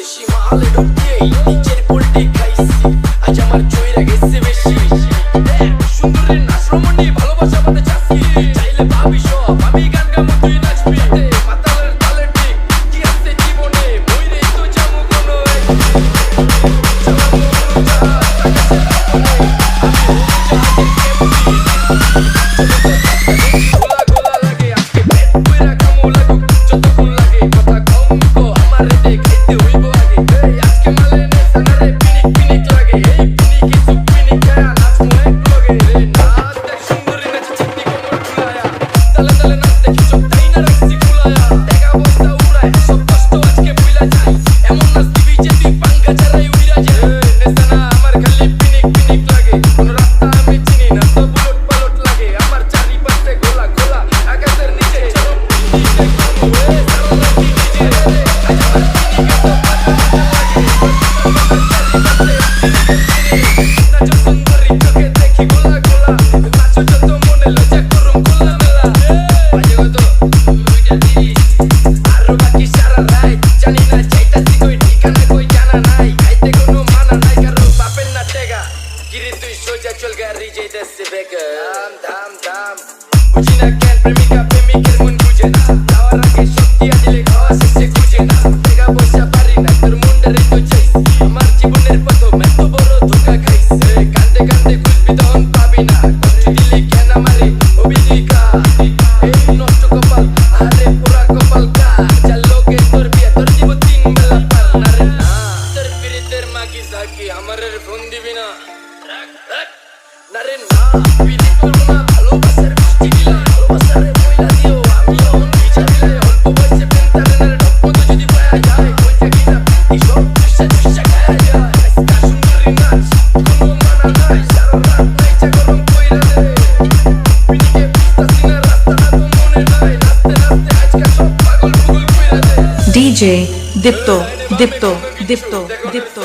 দেশি মালে ঢুকিয়েই নিচের পোল্টি খাইছি, আজ আমার চইরা গেছে বেশি। সুন্দরের নাচ রমণী ভালোবাসা মানে চাচ্ছি, চাইলে ভাবি সব আমি গান গামো তুই নাচবি। মাতালের তালের ঠিক কি আছে জীবনে, বইরেই তো যাবো কোনো গোলা লাগে আজকে পেট পুরা কামো লাগুক যতক্ষণ লাগে, কথা কম গো আমার রে খাইতে হইব আগে। আজকে মালে নেশা না রে পিনিক পিনিক লাগে, এই পিনিকে সুপ পিনিক খায়া নাচমু এক লগে। নাচ দেখ সুন্দরী নাচে চিকনি কোমর ফুলায়া, তালে তালে নাচ দেখি চোখ তাই না রাখছি ফুলায়া। টাকা পয়সা উড়ায় সব কষ্ট আজকে ভুলা যায়, এমন নাচ দিবি যে তুই পাঙ্গা ছাড়াই উইরা যায়। নেশা না আমার খালি পিনিক পিনিক লাগে, কোন রাস্তা আমি চিনি না তো বুলট পালট লাগে। আমার চারিপাশে গোলা গোলা আকাশের নিচে চরম পিনিক একদম হয়ে সারা রাতি নিজে। আজ আমার পিনিকে তো পাতা নাচো সুন্দরী চোখে দেখি গোলা গোলা, নাচো যত মনে লজ্জা করুম গোলা মেলা। বাজে কত ওইটা দিস আরো বাকি সারা রাত, জানি না চাইতাছি কই ঠিকানা কই জানা নাই। খাইতে কোনো মানা নাই কারো বাপের না টেগা, কিরে তুই সোজা চল গাড়ি যাইতেছে বেকা। ধাম ধাম বুঝি না কেন প্রেমিকা প্রেমিকের মন বুঝে না, যাওয়ার আগে শক্তি দিলে খাওয়া শেষে খুঁজে না। টাকা পয়সা পারি না তোর মুন্ডারে তো চাইস, আমার জীবনের প্রথম এত বড় ধোকা খাইস। কান্দে কান্দে খুঁজবি তখন পাবি না, কষ্ট দিলে কেন আমারে অভিজিকা। এই নষ্ট কপাল আরে পোড়া কপাল কা, যার লোকে তোর বিয়া তোর দিব 3 বেলা পার না রে না। তোর পিরিতের মাগি সাকি আমারে ফোন দিবি না, রাখ রাখ না রে না। পিরিত করবো না ভালোবাসার মিষ্টি দিলা, ভালোবাসারে মইলা দিও আমি অন বিচা দিলে। অল্প বয়সে প্রেম তারে না ঢপ্প তো যদি পায়া যায়, কই থাকি না এই সব চুষা চুষা খায়া যায়। আজকা সুন্দরী নাচ কোনো মানা নাই, সারা রাত নাইচা গরম কইরা দে। পিনিকে বুঝতাছি না রাস্তাটা তো মনে নাই, নাচতে নাচতে আজকা সব পাগল পুগল কইরা দে। DJ Dipto, Dipto, Dipto, Dipto.